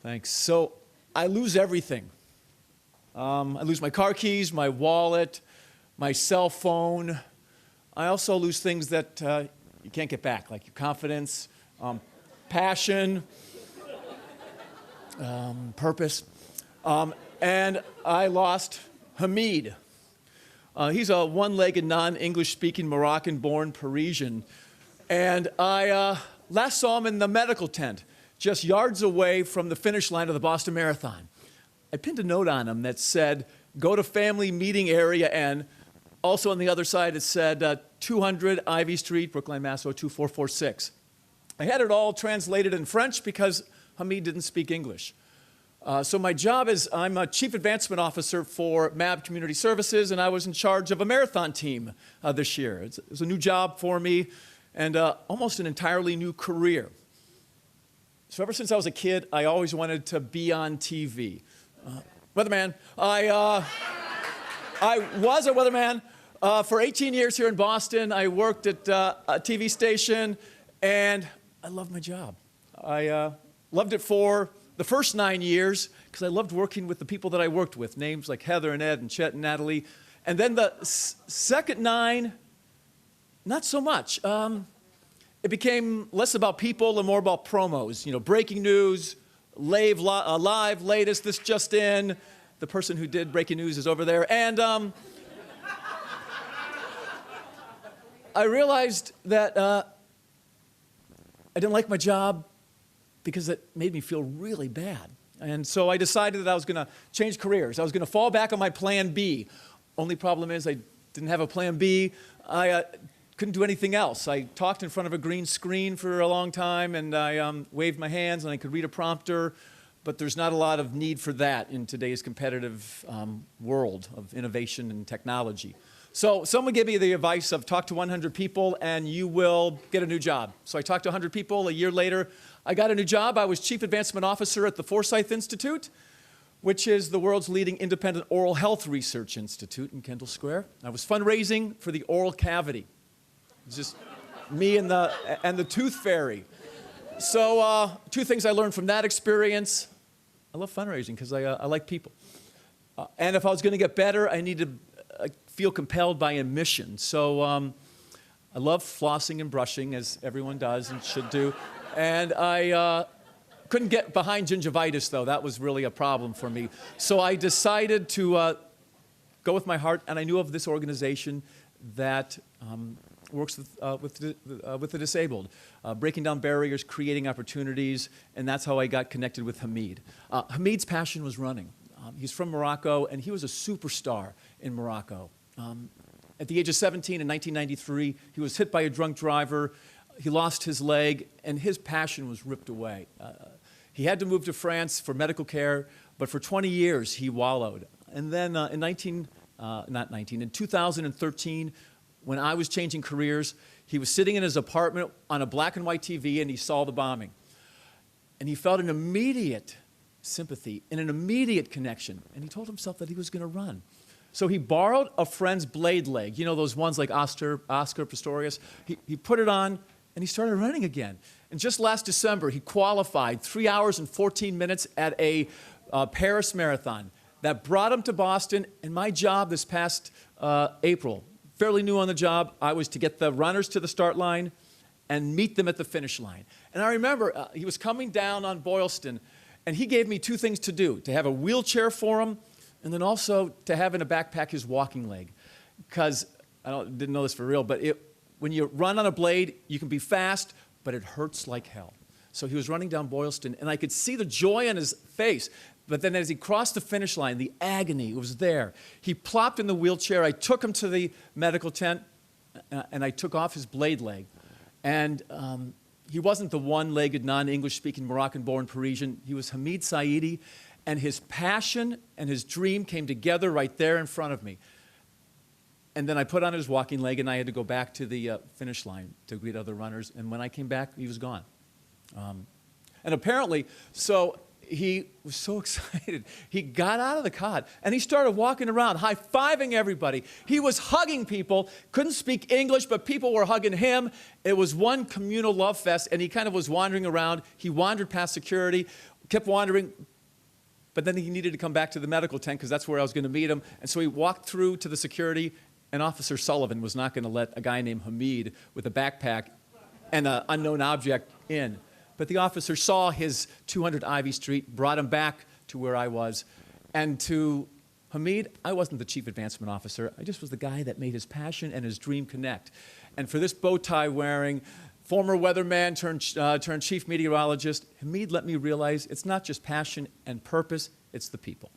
Thanks. So I lose everything. I lose my car keys, my wallet, my cell phone. I also lose things that you can't get back, like your confidence, passion, purpose. And I lost Hamid. He's a one-legged, non-English-speaking Moroccan-born Parisian. And I last saw him in the medical tent, just yards away from the finish line of the Boston Marathon. I pinned a note on him that said, "Go to family meeting area N." Also on the other side, it said 200 Ivy Street, Brookline, Mass. 02446. I had it all translated in French because Hamid didn't speak English. So my job is, I'm a Chief Advancement Officer for MAB Community Services, and I was in charge of a marathon team this year. It was a new job for me and almost an entirely new career. So ever since I was a kid, I always wanted to be on TV. Weatherman. I was a weatherman for 18 years here in Boston. I worked at a TV station, and I loved my job. I loved it for the first 9 years because I loved working with the people that I worked with, names like Heather and Ed and Chet and Natalie. And then the second 9, not so much. It became less about people and more about promos, breaking news, live, latest, this just in. The person who did breaking news is over there. And I realized that I didn't like my job because it made me feel really bad. And so I decided that I was going to change careers. I was going to fall back on my plan B. Only problem is I didn't have a plan B. I couldn't do anything else. I talked in front of a green screen for a long time, and I waved my hands, and I could read a prompter, but there's not a lot of need for that in today's competitive world of innovation and technology. So someone gave me the advice of talk to 100 people and you will get a new job. So I talked to 100 people. A year later, I got a new job. I was Chief Advancement Officer at the Forsyth Institute, which is the world's leading independent oral health research institute in Kendall Square. I was fundraising for the oral cavity. It's just me and the tooth fairy. So 2 things I learned from that experience. I love fundraising because I like people. And if I was going to get better, I needed to feel compelled by a mission. So I love flossing and brushing, as everyone does and should do. And I couldn't get behind gingivitis, though. That was really a problem for me. So I decided to go with my heart, and I knew of this organization that works with the disabled, breaking down barriers, creating opportunities, and that's how I got connected with Hamid. Hamid's passion was running. He's from Morocco, and he was a superstar in Morocco. At the age of 17 in 1993, he was hit by a drunk driver. He lost his leg, and his passion was ripped away. He had to move to France for medical care, but for 20 years, he wallowed. And then in 2013, when I was changing careers, he was sitting in his apartment on a black and white TV, and he saw the bombing. And he felt an immediate sympathy and an immediate connection, and he told himself that he was going to run. So he borrowed a friend's blade leg, those ones like Oscar Pistorius. He put it on, and he started running again. And just last December, he qualified 3 hours and 14 minutes at a Paris marathon. That brought him to Boston, and my job this past April, fairly new on the job, I was to get the runners to the start line and meet them at the finish line. And I remember he was coming down on Boylston, and he gave me 2 things to do, to have a wheelchair for him, and then also to have in a backpack his walking leg. Because, didn't know this for real, but when you run on a blade, you can be fast, but it hurts like hell. So he was running down Boylston, and I could see the joy on his face. But then as he crossed the finish line, the agony was there. He plopped in the wheelchair. I took him to the medical tent, and I took off his blade leg. And he wasn't the one-legged, non-English-speaking Moroccan-born Parisian. He was Hamid Saidi, and his passion and his dream came together right there in front of me. And then I put on his walking leg, and I had to go back to the finish line to greet other runners. And when I came back, he was gone. And apparently, so he was so excited. He got out of the cot and he started walking around, high-fiving everybody. He was hugging people, couldn't speak English, but people were hugging him. It was one communal love fest, and he kind of was wandering around. He wandered past security, kept wandering, but then he needed to come back to the medical tent because that's where I was going to meet him. And so he walked through to the security, and Officer Sullivan was not going to let a guy named Hamid with a backpack and an unknown object in. But the officer saw his 200 Ivy Street, brought him back to where I was. And to Hamid, I wasn't the chief advancement officer. I just was the guy that made his passion and his dream connect. And for this bow tie wearing, former weatherman turned chief meteorologist, Hamid let me realize it's not just passion and purpose, it's the people.